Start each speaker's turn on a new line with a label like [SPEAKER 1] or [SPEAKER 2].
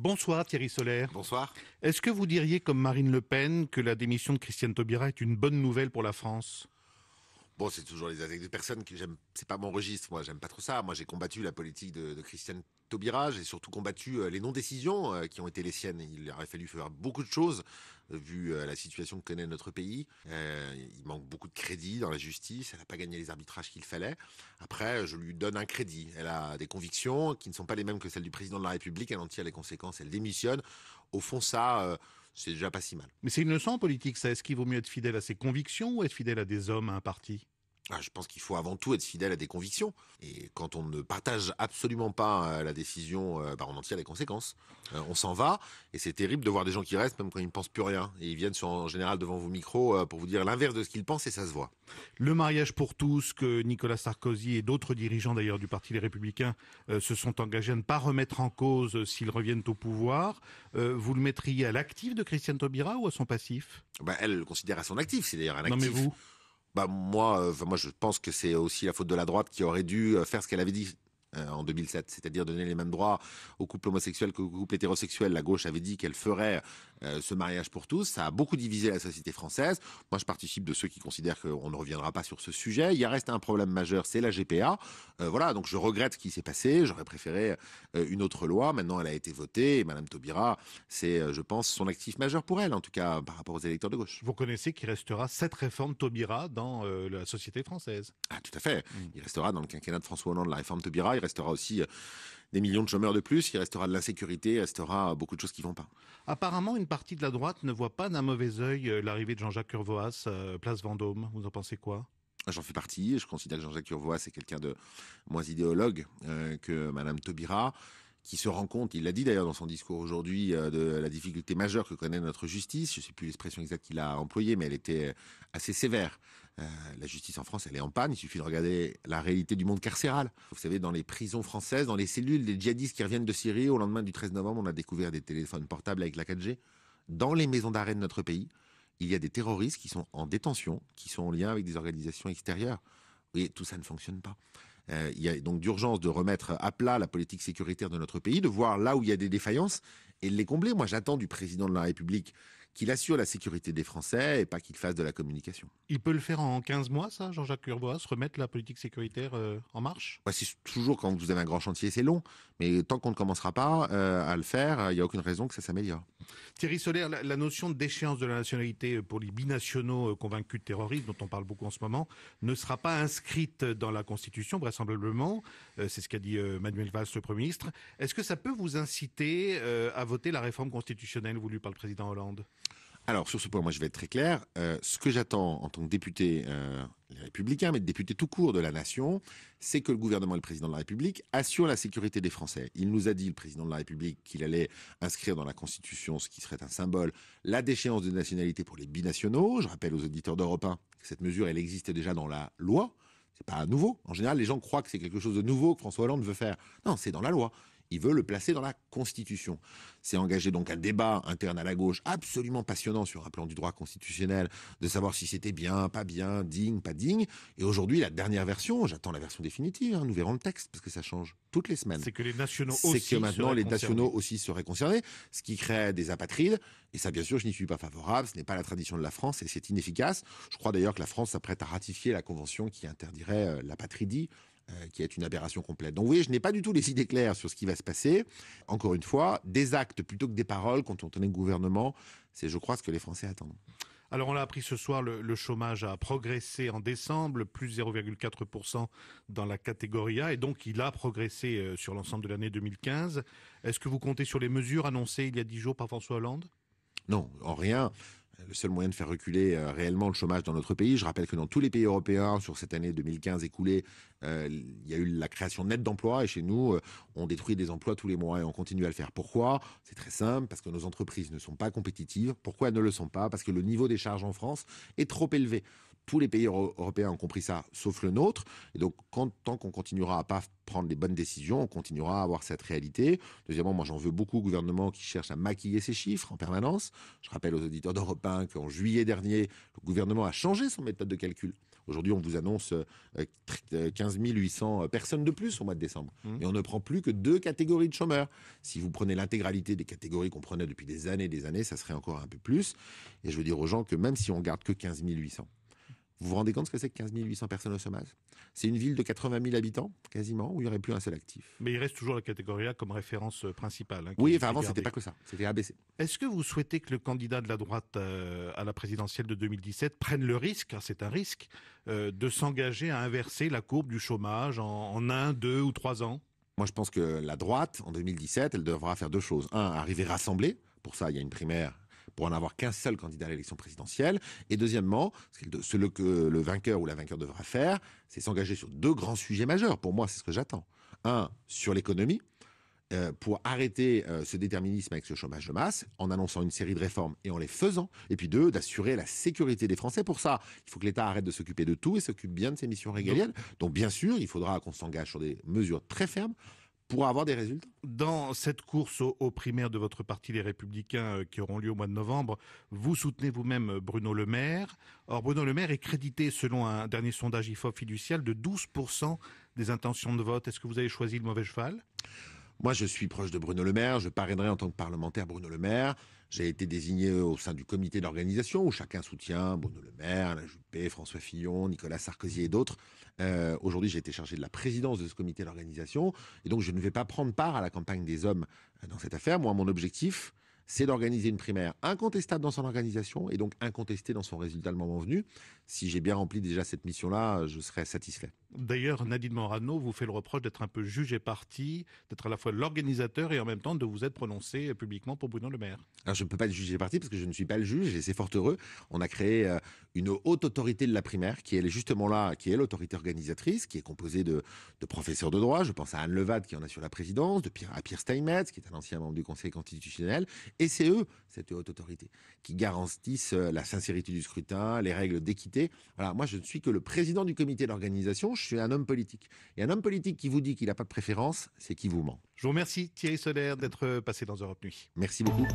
[SPEAKER 1] Bonsoir Thierry Solaire.
[SPEAKER 2] Bonsoir.
[SPEAKER 1] Est-ce que vous diriez, comme Marine Le Pen, que la démission de Christiane Taubira est une bonne nouvelle pour la France ?
[SPEAKER 2] Bon, c'est toujours les attaques des personnes que j'aime. C'est pas mon registre. Moi, j'aime pas trop ça. Moi, j'ai combattu la politique de Christiane Taubira. J'ai surtout combattu les non-décisions qui ont été les siennes. Il aurait fallu faire beaucoup de choses vu la situation que connaît notre pays. Il manque beaucoup de crédit dans la justice. Elle n'a pas gagné les arbitrages qu'il fallait. Après, je lui donne un crédit. Elle a des convictions qui ne sont pas les mêmes que celles du président de la République. Elle en tire les conséquences. Elle démissionne. Au fond, ça, c'est déjà pas si mal.
[SPEAKER 1] Mais c'est une leçon en politique, ça. Est-ce qu'il vaut mieux être fidèle à ses convictions ou être fidèle à des hommes, à un parti ?
[SPEAKER 2] Je pense qu'il faut avant tout être fidèle à des convictions. Et quand on ne partage absolument pas la décision, on en tire les conséquences. On s'en va, et c'est terrible de voir des gens qui restent même quand ils ne pensent plus rien. Et ils viennent en général devant vos micros pour vous dire l'inverse de ce qu'ils pensent, et ça se voit.
[SPEAKER 1] Le mariage pour tous, que Nicolas Sarkozy et d'autres dirigeants d'ailleurs du Parti Les Républicains se sont engagés à ne pas remettre en cause s'ils reviennent au pouvoir, vous le mettriez à l'actif de Christiane Taubira ou à son passif ?
[SPEAKER 2] Elle le considère à son actif, c'est d'ailleurs un actif.
[SPEAKER 1] Non mais vous ?
[SPEAKER 2] Moi, je pense que c'est aussi la faute de la droite qui aurait dû faire ce qu'elle avait dit en 2007, c'est-à-dire donner les mêmes droits aux couples homosexuels qu'aux couples hétérosexuels. La gauche avait dit qu'elle ferait ce mariage pour tous. Ça a beaucoup divisé la société française. Moi, je participe de ceux qui considèrent qu'on ne reviendra pas sur ce sujet. Il reste un problème majeur, c'est la GPA. Donc je regrette ce qui s'est passé. J'aurais préféré une autre loi. Maintenant, elle a été votée. Et Madame Taubira, c'est, je pense, son actif majeur pour elle, en tout cas par rapport aux électeurs de gauche.
[SPEAKER 1] Vous connaissez qu'il restera cette réforme Taubira dans la société française ?
[SPEAKER 2] Tout à fait. Il restera dans le quinquennat de François Hollande la réforme Taubira. Il restera aussi des millions de chômeurs de plus, il restera de l'insécurité, il restera beaucoup de choses qui vont pas.
[SPEAKER 1] Apparemment, une partie de la droite ne voit pas d'un mauvais œil l'arrivée de Jean-Jacques Urvoas, place Vendôme. Vous en pensez quoi ?
[SPEAKER 2] J'en fais partie. Je considère que Jean-Jacques Urvoas est quelqu'un de moins idéologue que Madame Taubira, qui se rend compte, il l'a dit d'ailleurs dans son discours aujourd'hui, de la difficulté majeure que connaît notre justice. Je ne sais plus l'expression exacte qu'il a employée, mais elle était assez sévère. La justice en France, elle est en panne. Il suffit de regarder la réalité du monde carcéral. Vous savez, dans les prisons françaises, dans les cellules des djihadistes qui reviennent de Syrie, au lendemain du 13 novembre, on a découvert des téléphones portables avec la 4G. Dans les maisons d'arrêt de notre pays, il y a des terroristes qui sont en détention, qui sont en lien avec des organisations extérieures. Et tout ça ne fonctionne pas. Il y a donc d'urgence de remettre à plat la politique sécuritaire de notre pays, de voir là où il y a des défaillances et de les combler. Moi, j'attends du président de la République qu'il assure la sécurité des Français et pas qu'il fasse de la communication.
[SPEAKER 1] Il peut le faire en 15 mois, ça, Jean-Jacques Urvoas, remettre la politique sécuritaire en marche ?
[SPEAKER 2] C'est toujours quand vous avez un grand chantier, c'est long. Mais tant qu'on ne commencera pas à le faire, il n'y a aucune raison que ça s'améliore.
[SPEAKER 1] Thierry Solaire, la notion de déchéance de la nationalité pour les binationaux convaincus de terrorisme, dont on parle beaucoup en ce moment, ne sera pas inscrite dans la Constitution, vraisemblablement. C'est ce qu'a dit Manuel Valls, le Premier ministre. Est-ce que ça peut vous inciter à voter la réforme constitutionnelle voulue par le président Hollande ?
[SPEAKER 2] Alors, sur ce point, moi, je vais être très clair. Ce que j'attends en tant que député, les Républicains, mais député tout court de la nation, c'est que le gouvernement et le président de la République assurent la sécurité des Français. Il nous a dit, le président de la République, qu'il allait inscrire dans la Constitution, ce qui serait un symbole, la déchéance de nationalité pour les binationaux. Je rappelle aux auditeurs d'Europe 1 que cette mesure, elle existe déjà dans la loi. C'est pas nouveau. En général, les gens croient que c'est quelque chose de nouveau que François Hollande veut faire. Non, c'est dans la loi. Il veut le placer dans la Constitution. C'est engagé donc un débat interne à la gauche absolument passionnant sur un plan du droit constitutionnel, de savoir si c'était bien, pas bien, digne, pas digne. Et aujourd'hui, la dernière version, j'attends la version définitive, nous verrons le texte, parce que ça change toutes les semaines.
[SPEAKER 1] C'est que les nationaux
[SPEAKER 2] C'est
[SPEAKER 1] aussi
[SPEAKER 2] que maintenant
[SPEAKER 1] seraient
[SPEAKER 2] les
[SPEAKER 1] concernés.
[SPEAKER 2] nationaux aussi seraient concernés, ce qui crée des apatrides. Et ça, bien sûr, je n'y suis pas favorable. Ce n'est pas la tradition de la France et c'est inefficace. Je crois d'ailleurs que la France s'apprête à ratifier la convention qui interdirait l'apatridie, qui est une aberration complète. Donc vous voyez, je n'ai pas du tout les idées claires sur ce qui va se passer. Encore une fois, des actes plutôt que des paroles quand on est gouvernement, c'est, je crois, ce que les Français attendent.
[SPEAKER 1] Alors on l'a appris ce soir, le chômage a progressé en décembre, plus 0,4% dans la catégorie A, et donc il a progressé sur l'ensemble de l'année 2015. Est-ce que vous comptez sur les mesures annoncées il y a 10 jours par François Hollande ?
[SPEAKER 2] Non, en rien. Le seul moyen de faire reculer réellement le chômage dans notre pays, je rappelle que dans tous les pays européens, sur cette année 2015 écoulée, il y a eu la création nette d'emplois et chez nous, on détruit des emplois tous les mois et on continue à le faire. Pourquoi ? C'est très simple, parce que nos entreprises ne sont pas compétitives. Pourquoi elles ne le sont pas ? Parce que le niveau des charges en France est trop élevé. Tous les pays européens ont compris ça, sauf le nôtre. Et donc, tant qu'on continuera à pas prendre les bonnes décisions, on continuera à avoir cette réalité. Deuxièmement, moi, j'en veux beaucoup au gouvernement qui cherche à maquiller ces chiffres en permanence. Je rappelle aux auditeurs d'Europe 1 qu'en juillet dernier, le gouvernement a changé son méthode de calcul. Aujourd'hui, on vous annonce 15 800 personnes de plus au mois de décembre. Et on ne prend plus que 2 catégories de chômeurs. Si vous prenez l'intégralité des catégories qu'on prenait depuis des années, ça serait encore un peu plus. Et je veux dire aux gens que même si on garde que 15 800, vous vous rendez compte ce que c'est que 15 800 personnes au chômage? C'est une ville de 80 000 habitants, quasiment, où il n'y aurait plus un seul actif.
[SPEAKER 1] Mais il reste toujours la catégorie A comme référence principale. Hein,
[SPEAKER 2] Oui, enfin avant, c'était pas que ça. C'était ABC.
[SPEAKER 1] Est-ce que vous souhaitez que le candidat de la droite à la présidentielle de 2017 prenne le risque, car c'est un risque, de s'engager à inverser la courbe du chômage en 1, 2 ou 3 ans?
[SPEAKER 2] Moi, je pense que la droite, en 2017, elle devra faire 2 choses. Un, arriver rassemblée. Pour ça, il y a une primaire pour en avoir qu'un seul candidat à l'élection présidentielle. Et deuxièmement, ce que le vainqueur ou la vainqueur devra faire, c'est s'engager sur 2 grands sujets majeurs. Pour moi, c'est ce que j'attends. Un, sur l'économie, pour arrêter ce déterminisme avec ce chômage de masse, en annonçant une série de réformes et en les faisant. Et puis 2, d'assurer la sécurité des Français. Pour ça, il faut que l'État arrête de s'occuper de tout et s'occupe bien de ses missions régaliennes. Donc bien sûr, il faudra qu'on s'engage sur des mesures très fermes pour avoir des résultats.
[SPEAKER 1] Dans cette course aux primaires de votre parti, les Républicains, qui auront lieu au mois de novembre, vous soutenez vous-même Bruno Le Maire. Or, Bruno Le Maire est crédité, selon un dernier sondage IFOP fiducial, de 12% des intentions de vote. Est-ce que vous avez choisi le mauvais cheval ?
[SPEAKER 2] Moi, je suis proche de Bruno Le Maire. Je parrainerai en tant que parlementaire Bruno Le Maire. J'ai été désigné au sein du comité d'organisation où chacun soutient Bruno Le Maire, Alain Juppé, François Fillon, Nicolas Sarkozy et d'autres. Aujourd'hui, j'ai été chargé de la présidence de ce comité d'organisation. Et donc, je ne vais pas prendre part à la campagne des hommes dans cette affaire. Moi, mon objectif, c'est d'organiser une primaire incontestable dans son organisation et donc incontestée dans son résultat le moment venu. Si j'ai bien rempli déjà cette mission-là, je serai satisfait.
[SPEAKER 1] D'ailleurs, Nadine Morano vous fait le reproche d'être un peu juge et parti, d'être à la fois l'organisateur et en même temps de vous être prononcé publiquement pour Bruno Le Maire.
[SPEAKER 2] Alors, je ne peux pas être juge et parti parce que je ne suis pas le juge et c'est fort heureux. On a créé une haute autorité de la primaire qui est justement là, qui est l'autorité organisatrice, qui est composée de professeurs de droit. Je pense à Anne Levade qui en assure la présidence, à Pierre Steinmetz qui est un ancien membre du Conseil constitutionnel. Et c'est eux, cette haute autorité, qui garantissent la sincérité du scrutin, les règles d'équité. Voilà, moi je ne suis que le président du comité d'organisation, je suis un homme politique. Et un homme politique qui vous dit qu'il n'a pas de préférence, c'est qui vous ment.
[SPEAKER 1] Je vous remercie Thierry Solère d'être passé dans Europe Nuit.
[SPEAKER 2] Merci beaucoup.